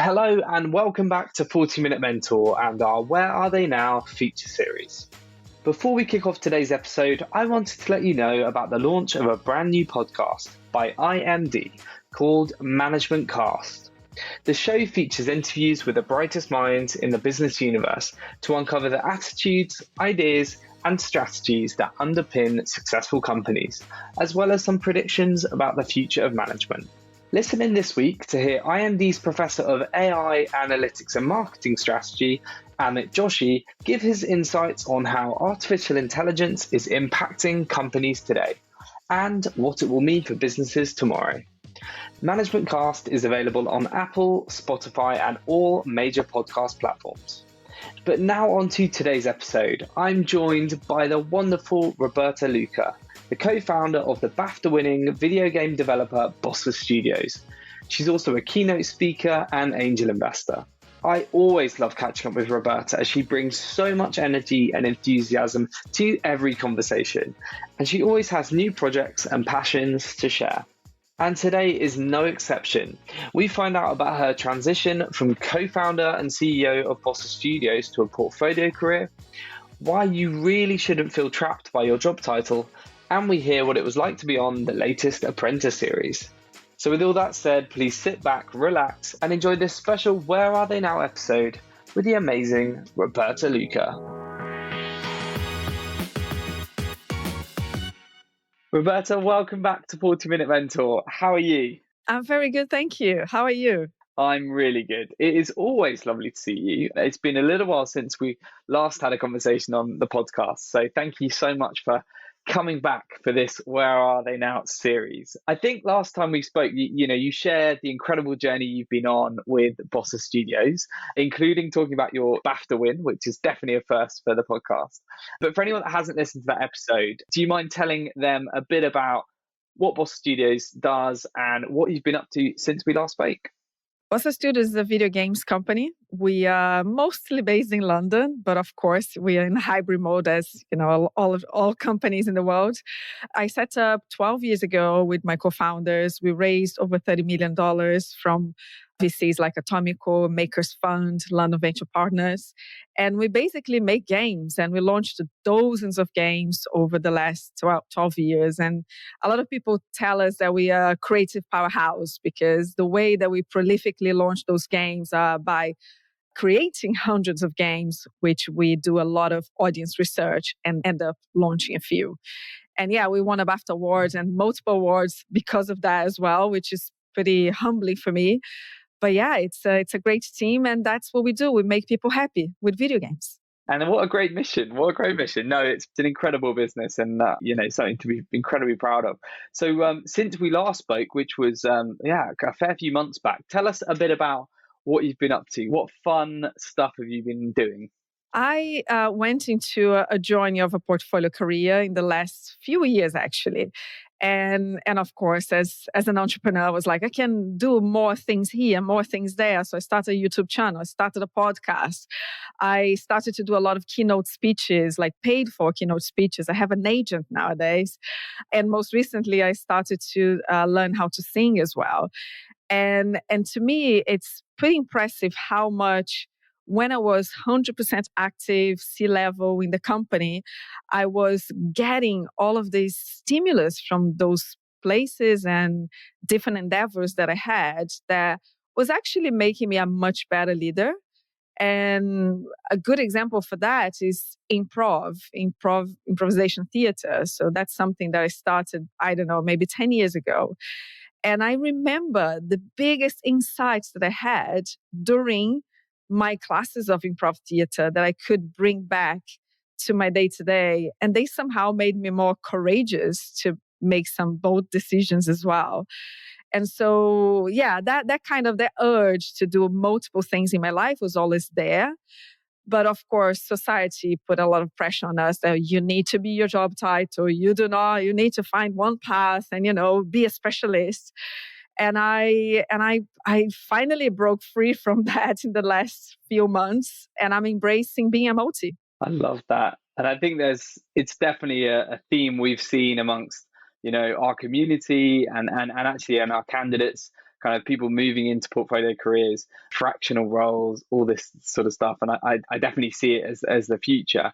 Hello and welcome back to 40-Minute Mentor and our Where Are They Now feature series. Before we kick off today's episode, I wanted to let you know about the launch of a brand new podcast by IMD called Management Cast. The show features interviews with the brightest minds in the business universe to uncover the attitudes, ideas, and strategies that underpin successful companies, as well as some predictions about the future of management. Listen in this week to hear IMD's Professor of AI, Analytics and Marketing Strategy, Amit Joshi, give his insights on how artificial intelligence is impacting companies today and what it will mean for businesses tomorrow. Management Cast is available on Apple, Spotify, and all major podcast platforms. But now on to today's episode. I'm joined by the wonderful Roberta Lucca, the co-founder of the BAFTA-winning video game developer Bossa Studios. She's also a keynote speaker and angel investor. I always love catching up with Roberta as she brings so much energy and enthusiasm to every conversation, and she always has new projects and passions to share. And today is no exception. We find out about her transition from co-founder and CEO of Bossa Studios to a portfolio career, why you really shouldn't feel trapped by your job title, and we hear what it was like to be on the latest Apprentice series. So with all that said, please sit back, relax, and enjoy this special Where Are They Now episode with the amazing Roberta Lucca. Roberta, welcome back to 40-Minute Mentor. How are you? I'm very good, thank you. How are you? I'm really good. It is always lovely to see you. It's been a little while since we last had a conversation on the podcast, so thank you so much for coming back for this Where Are They Now series. I think last time we spoke, you shared the incredible journey you've been on with Bossa Studios, including talking about your BAFTA win, which is definitely a first for the podcast. But for anyone that hasn't listened to that episode, do you mind telling them a bit about what Bossa Studios does and what you've been up to since we last spoke? Bossa Studios is a video games company. We are mostly based in London, but of course we are in hybrid mode as all companies in the world. I set up 12 years ago with my co-founders. We raised over $30 million from VCs like Atomico, Makers Fund, London Venture Partners. And we basically make games, and we launched dozens of games over the last 12 years. And a lot of people tell us that we are a creative powerhouse because the way that we prolifically launch those games are by creating hundreds of games, which we do a lot of audience research and end up launching a few. And yeah, we won a BAFTA award and multiple awards because of that as well, which is pretty humbling for me. But yeah, it's a great team, and that's what we do. We make people happy with video games. And what a great mission. What a great mission. No, it's an incredible business and, something to be incredibly proud of. So since we last spoke, which was, a fair few months back, tell us a bit about what you've been up to. What fun stuff have you been doing? I went into a journey of a portfolio career in the last few years, actually. And of course, as an entrepreneur, I was like, I can do more things here, more things there. So I started a YouTube channel, I started a podcast. I started to do a lot of keynote speeches, like paid for keynote speeches. I have an agent nowadays. And most recently, I started to learn how to sing as well. And to me, it's pretty impressive how much when I was 100% active, C-level in the company, I was getting all of these stimulus from those places and different endeavors that I had that was actually making me a much better leader. And a good example for that is improvisation theater. So that's something that I started, maybe 10 years ago. And I remember the biggest insights that I had during my classes of improv theater that I could bring back to my day-to-day. And they somehow made me more courageous to make some bold decisions as well. And so, yeah, that kind of the urge to do multiple things in my life was always there. But of course, society put a lot of pressure on us that you need to be your job title. You do not, you need to find one path and, be a specialist. And I finally broke free from that in the last few months, and I'm embracing being a multi. I love that. And I think it's definitely a theme we've seen amongst, our community and actually in our candidates kind of people moving into portfolio careers, fractional roles, all this sort of stuff. And I definitely see it as the future.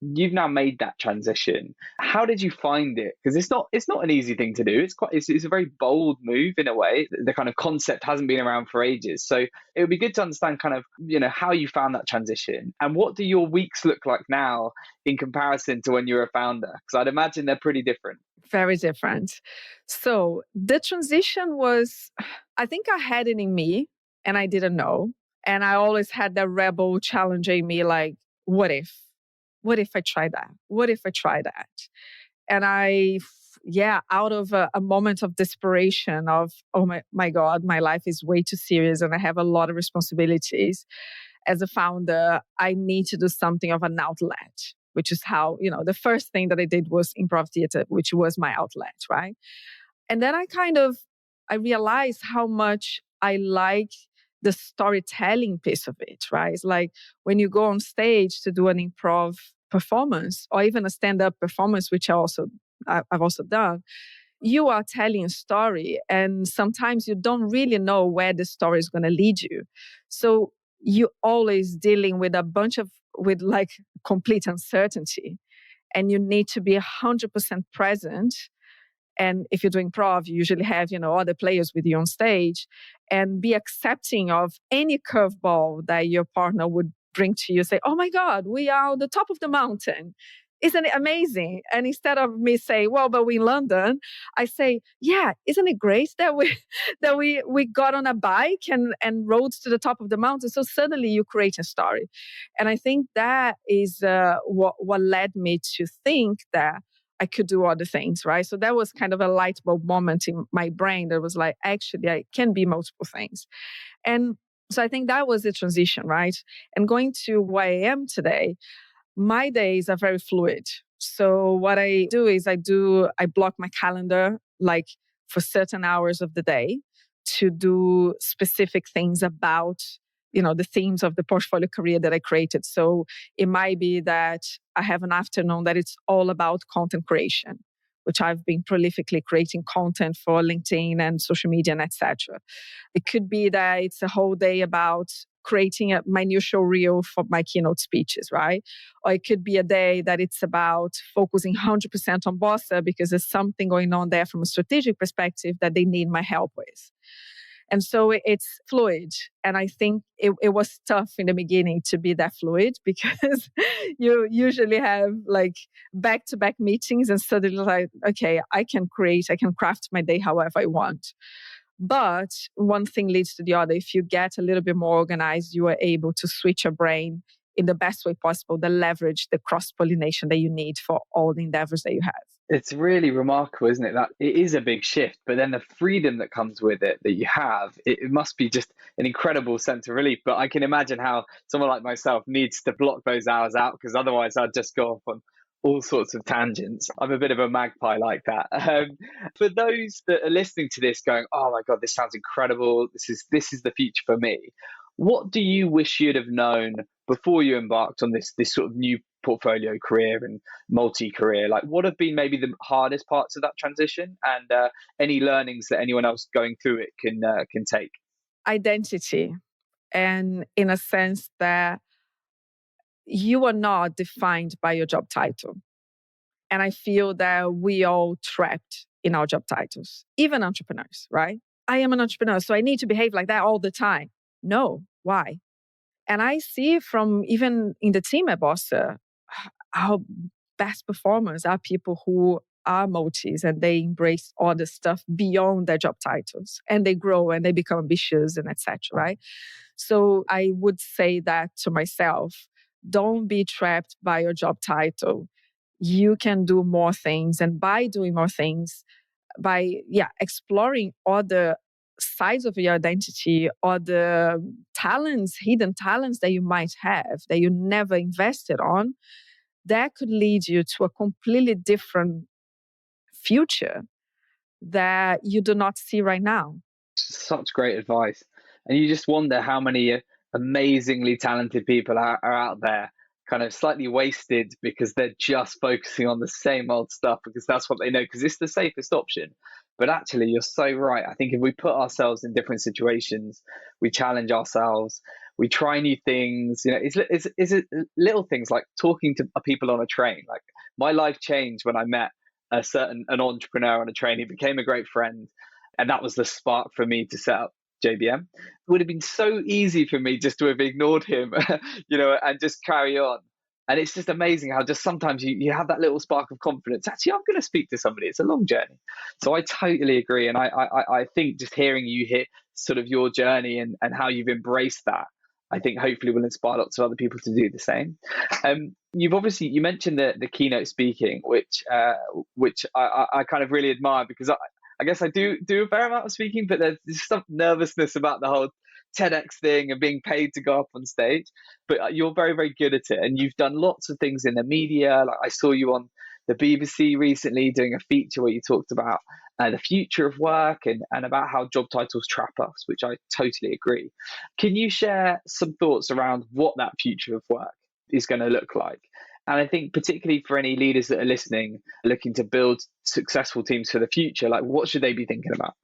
You've now made that transition. How did you find it? Because it's not an easy thing to do. It's a very bold move in a way. The kind of concept hasn't been around for ages. So it would be good to understand kind of, how you found that transition, and what do your weeks look like now in comparison to when you were a founder? Because I'd imagine they're pretty different. Very different. So the transition was, I think I had it in me and I didn't know. And I always had that rebel challenging me, like, what if? What if I try that? What if I try that? And out of a moment of desperation of, oh my God, my life is way too serious and I have a lot of responsibilities. As a founder, I need to do something of an outlet, which is how, the first thing that I did was improv theater, which was my outlet, right? And then I realized how much I like the storytelling piece of it, right? It's like when you go on stage to do an improv performance or even a stand-up performance, which I've also done, you are telling a story and sometimes you don't really know where the story is going to lead you. So you're always dealing with with like complete uncertainty, and you need to be 100% present. And if you're doing improv, you usually have, other players with you on stage, and be accepting of any curveball that your partner would bring to you. Say, oh my God, we are on the top of the mountain. Isn't it amazing? And instead of me saying, well, but we're in London, I say, yeah, isn't it great that we got on a bike and rode to the top of the mountain? So suddenly you create a story. And I think that is what led me to think that I could do other things, right? So that was kind of a light bulb moment in my brain that was like, actually, I can be multiple things. And so I think that was the transition, right? And going to where I am today, my days are very fluid. So what I do is I block my calendar like for certain hours of the day to do specific things about, the themes of the portfolio career that I created. So it might be that I have an afternoon that it's all about content creation, which I've been prolifically creating content for LinkedIn and social media and etc. It could be that it's a whole day about creating my new show reel for my keynote speeches, right? Or it could be a day that it's about focusing 100% on Bossa because there's something going on there from a strategic perspective that they need my help with. And so it's fluid. And I think it was tough in the beginning to be that fluid because you usually have like back-to-back meetings and suddenly like, okay, I can craft my day however I want. But one thing leads to the other. If you get a little bit more organized, you are able to switch your brain in the best way possible, to leverage the cross-pollination that you need for all the endeavors that you have. It's really remarkable, isn't it? That it is a big shift, but then the freedom that comes with it that you have, it must be just an incredible sense of relief. But I can imagine how someone like myself needs to block those hours out, because otherwise I'd just go off on all sorts of tangents. I'm a bit of a magpie like that. For those that are listening to this going, oh my God, this sounds incredible. This is the future for me. What do you wish you'd have known before you embarked on this sort of new portfolio career and multi-career? Like, what have been maybe the hardest parts of that transition, and any learnings that anyone else going through it can take? Identity, and in a sense that you are not defined by your job title. And I feel that we all trapped in our job titles, even entrepreneurs, right? I am an entrepreneur, so I need to behave like that all the time. No, why? And I see from even in the team at Bossa, our best performers are people who are multis and they embrace all the stuff beyond their job titles, and they grow and they become ambitious and etc. Right? So I would say that to myself, don't be trapped by your job title. You can do more things, and by doing more things, by exploring other sides of your identity or the hidden talents that you might have that you never invested on, that could lead you to a completely different future that you do not see right now. Such great advice. And you just wonder how many amazingly talented people are out there kind of slightly wasted because they're just focusing on the same old stuff because that's what they know, because it's the safest option. But actually, you're so right. I think if we put ourselves in different situations, we challenge ourselves, we try new things. It's little things like talking to people on a train. Like, my life changed when I met an entrepreneur on a train. He became a great friend, and that was the spark for me to set up JBM. It would have been so easy for me just to have ignored him, and just carry on. And it's just amazing how just sometimes you have that little spark of confidence. Actually, I'm going to speak to somebody. It's a long journey. So I totally agree. And I think just hearing you hear sort of your journey and how you've embraced that, I think hopefully will inspire lots of other people to do the same. You mentioned the keynote speaking, which I kind of really admire, because I guess I do a fair amount of speaking, but there's some nervousness about the whole TEDx thing and being paid to go up on stage. But you're very, very good at it, and you've done lots of things in the media. Like, I saw you on the BBC recently doing a feature where you talked about the future of work and about how job titles trap us, which I totally agree. Can you share some thoughts around what that future of work is going to look like? And I think particularly for any leaders that are listening, looking to build successful teams for the future, like, what should they be thinking about?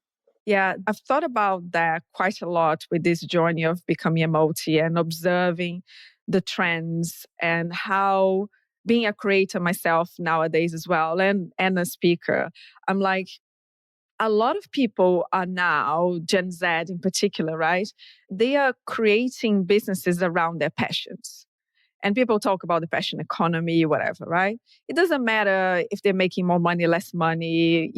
Yeah, I've thought about that quite a lot with this journey of becoming a multi and observing the trends and how, being a creator myself nowadays as well, and a speaker, I'm like, a lot of people are now, Gen Z in particular, right? They are creating businesses around their passions. And people talk about the passion economy, whatever, right? It doesn't matter if they're making more money, less money,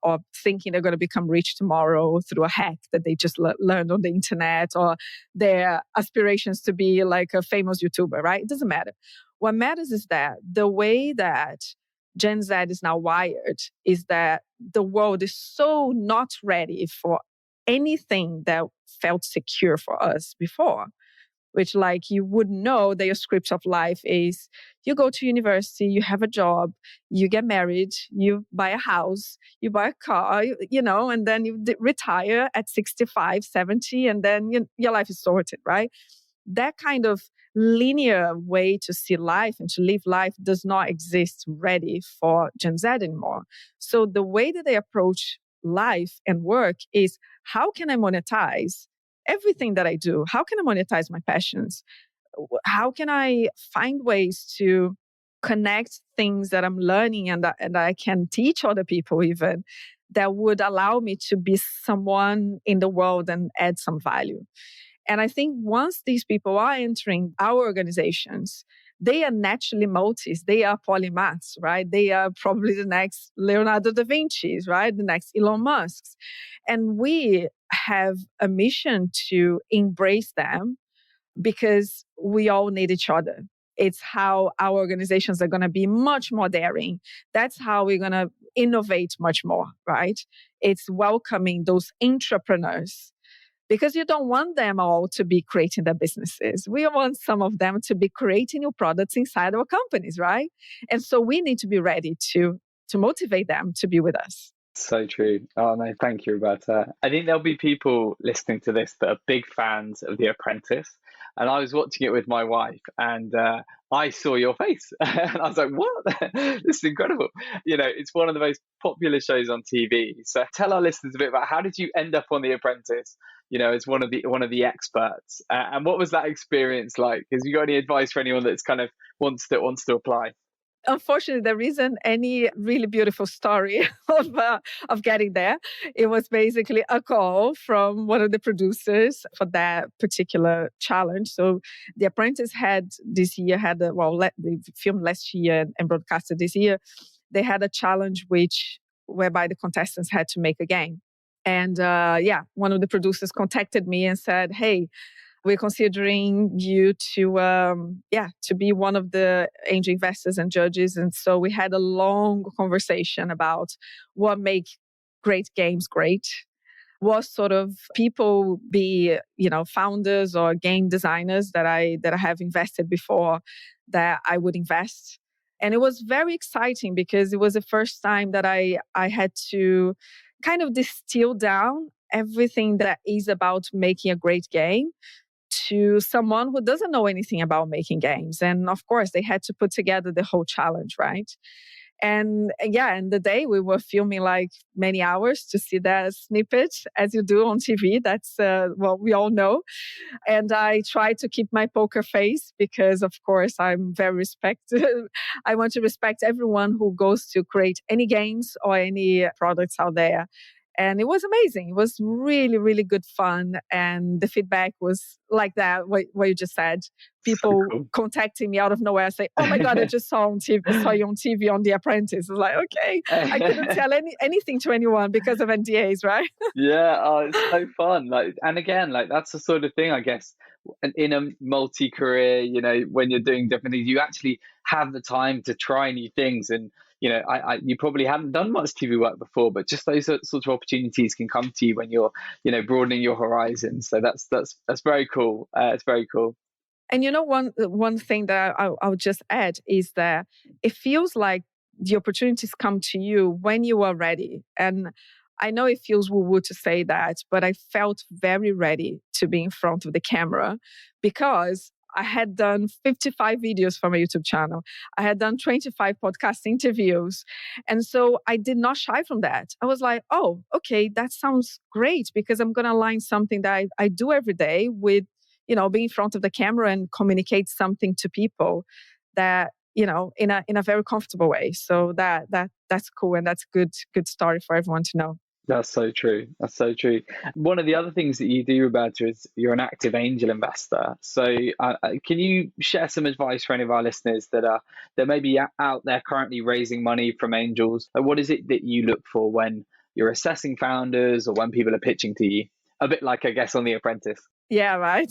or thinking they're going to become rich tomorrow through a hack that they just learned on the internet, or their aspirations to be like a famous YouTuber, right? It doesn't matter. What matters is that the way that Gen Z is now wired is that the world is so not ready for anything that felt secure for us before. Which, like, you would know that your script of life is you go to university, you have a job, you get married, you buy a house, you buy a car, and then you retire at 65, 70, and then your life is sorted, right? That kind of linear way to see life and to live life does not exist ready for Gen Z anymore. So the way that they approach life and work is, how can I monetize everything that I do? How can I monetize my passions? How can I find ways to connect things that I'm learning and that I can teach other people even, that would allow me to be someone in the world and add some value? And I think once these people are entering our organizations, they are naturally multis. They are polymaths, right? They are probably the next Leonardo da Vinci's, right? The next Elon Musk's. And we have a mission to embrace them because we all need each other. It's how our organizations are going to be much more daring. That's how we're going to innovate much more, right? It's welcoming those intrapreneurs, because you don't want them all to be creating their businesses. We want some of them to be creating new products inside our companies, right? And so we need to be ready to motivate them to be with us. So true. Oh, no, thank you, Roberta. I think there'll be people listening to this that are big fans of The Apprentice. And I was watching it with my wife, and I saw your face. And I was like, what? This is incredible. It's one of the most popular shows on TV. So tell our listeners a bit about, how did you end up on The Apprentice, as one of the experts? And what was that experience like? Have you got any advice for anyone that's kind of wants to apply? Unfortunately, there isn't any really beautiful story of getting there. It was basically a call from one of the producers for that particular challenge. So The Apprentice they filmed last year and broadcasted this year. They had a challenge whereby the contestants had to make a game. And one of the producers contacted me and said, hey, we're considering you to be one of the angel investors and judges. And so we had a long conversation about what makes great games great. What sort of people be, founders or game designers that I have invested before that I would invest. And it was very exciting because it was the first time that I had to kind of distill down everything that is about making a great game to someone who doesn't know anything about making games. And of course, they had to put together the whole challenge, right? And the day we were filming like many hours to see that snippet as you do on TV. That's what we all know. And I try to keep my poker face because, of course, I'm very I want to respect everyone who goes to create any games or any products out there. And it was amazing. It was really, really good fun. And the feedback was like that, what you just said. People So cool. contacting me out of nowhere say, "Oh my God, I just saw you on TV on The Apprentice." It's like, okay, I couldn't tell anything to anyone because of NDAs, right? Yeah, oh, it's so fun. Like, and again, like that's the sort of thing, I guess, in a multi-career, when you're doing different things, you actually have the time to try new things. And you probably hadn't done much TV work before, but just those sorts of opportunities can come to you when you're, broadening your horizons. So that's very cool. It's very cool. And one thing that I'll just add is that it feels like the opportunities come to you when you are ready. And I know it feels woo-woo to say that, but I felt very ready to be in front of the camera because I had done 55 videos for my YouTube channel. I had done 25 podcast interviews. And so I did not shy from that. I was like, oh, okay, that sounds great because I'm going to align something that I do every day with, being in front of the camera and communicate something to people that, in a very comfortable way. So that's cool. And that's good story for everyone to know. That's so true. That's so true. One of the other things that you do, Roberta, is you're an active angel investor. So can you share some advice for any of our listeners that may be out there currently raising money from angels? What is it that you look for when you're assessing founders or when people are pitching to you? A bit like, I guess, on The Apprentice. Yeah, right.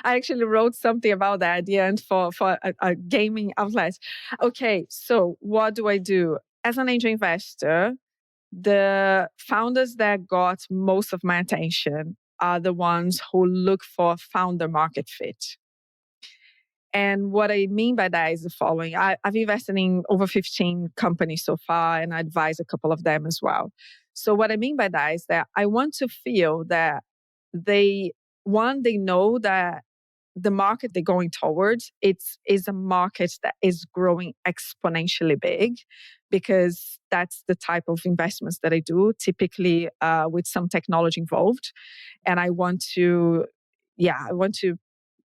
I actually wrote something about that at the end for a gaming outlet. Okay, so what do I do? As an angel investor, the founders that got most of my attention are the ones who look for founder market fit. And what I mean by that is the following. I've invested in over 15 companies so far, and I advise a couple of them as well. So what I mean by that is that I want to feel that they know that the market they're going towards is a market that is growing exponentially big, because that's the type of investments that I do, typically with some technology involved. And I want to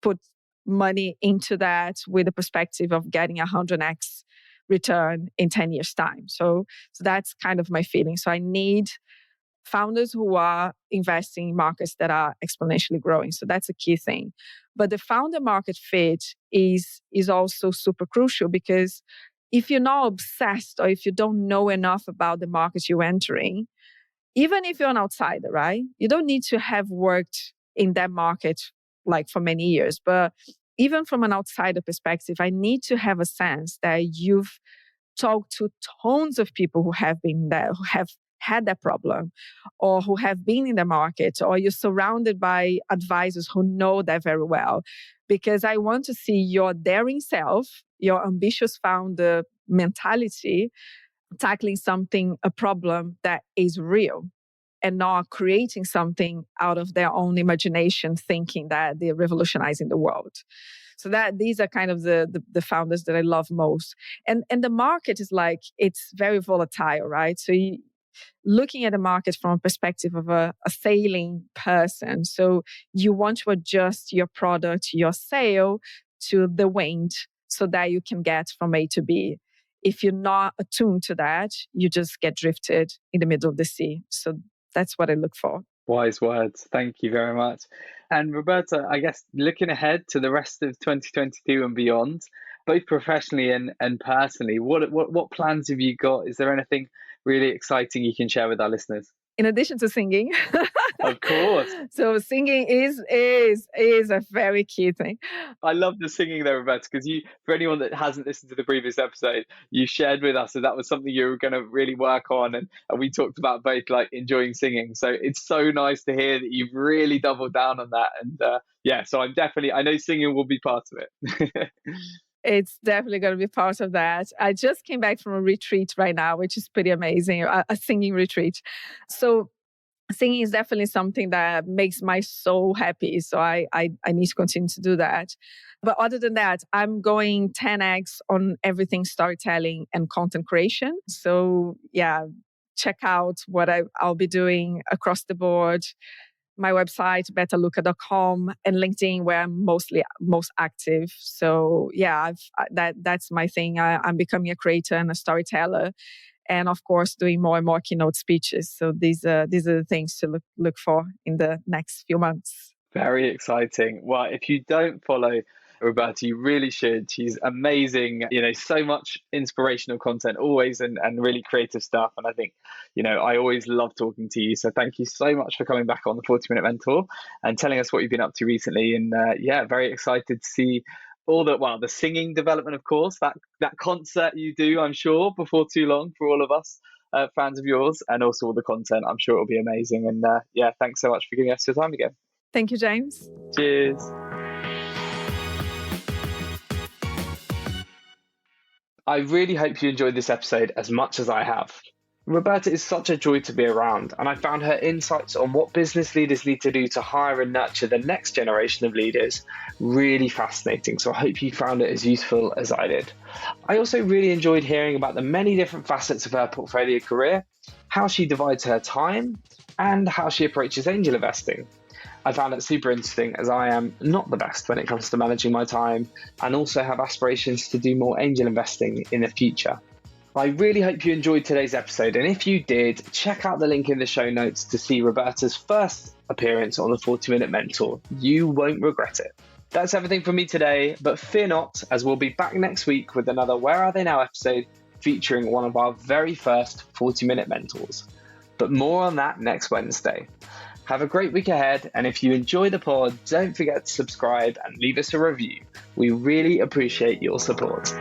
put money into that with the perspective of getting 100x return in 10 years' time. So that's kind of my feeling. So I need founders who are investing in markets that are exponentially growing. So that's a key thing. But the founder market fit is also super crucial, because if you're not obsessed or if you don't know enough about the markets you're entering, even if you're an outsider, right? You don't need to have worked in that market like for many years. But even from an outsider perspective, I need to have a sense that you've talked to tons of people who have been there, who have had that problem, or who have been in the market, or you're surrounded by advisors who know that very well. Because I want to see your daring self, your ambitious founder mentality, tackling a problem that is real, and not creating something out of their own imagination, thinking that they're revolutionizing the world. So these are kind of the founders that I love most. And the market is it's very volatile, right? So looking at the market from a perspective of a sailing person. So you want to adjust your product, your sail to the wind so that you can get from A to B. If you're not attuned to that, you just get drifted in the middle of the sea. So that's what I look for. Wise words. Thank you very much. And Roberta, I guess looking ahead to the rest of 2022 and beyond, both professionally and personally, what plans have you got? Is there anything really exciting you can share with our listeners? In addition to singing. Of course. So singing is a very key thing. I love the singing there, Roberta, because for anyone that hasn't listened to the previous episode, you shared with us that was something you were going to really work on, and we talked about both enjoying singing. So it's so nice to hear that you've really doubled down on that. And so I know singing will be part of it. It's definitely going to be part of that. I just came back from a retreat right now, which is pretty amazing, a singing retreat. So singing is definitely something that makes my soul happy. So I need to continue to do that. But other than that, I'm going 10x on everything storytelling and content creation. So yeah, check out what I'll be doing across the board. My website, robertalucca.com, and LinkedIn, where I'm most active. So yeah, that's my thing. I'm becoming a creator and a storyteller, and of course, doing more and more keynote speeches. So these are the things to look for in the next few months. Very exciting. Well, if you don't follow Roberta, you really should. She's amazing. So much inspirational content always, and really creative stuff. And I think, I always love talking to you. So thank you so much for coming back on the 40-Minute Mentor and telling us what you've been up to recently. And very excited to see all the singing development, of course, that concert you do, I'm sure, before too long for all of us fans of yours, and also all the content. I'm sure it'll be amazing. And thanks so much for giving us your time again. Thank you, James. Cheers. I really hope you enjoyed this episode as much as I have. Roberta is such a joy to be around, and I found her insights on what business leaders need to do to hire and nurture the next generation of leaders really fascinating, so I hope you found it as useful as I did. I also really enjoyed hearing about the many different facets of her portfolio career, how she divides her time, and how she approaches angel investing. I found it super interesting, as I am not the best when it comes to managing my time and also have aspirations to do more angel investing in the future. I really hope you enjoyed today's episode, and if you did, check out the link in the show notes to see Roberta's first appearance on the 40-Minute Mentor. You won't regret it. That's everything from me today, but fear not, as we'll be back next week with another Where Are They Now episode featuring one of our very first 40-Minute Mentors. But more on that next Wednesday. Have a great week ahead, and if you enjoy the pod, don't forget to subscribe and leave us a review. We really appreciate your support.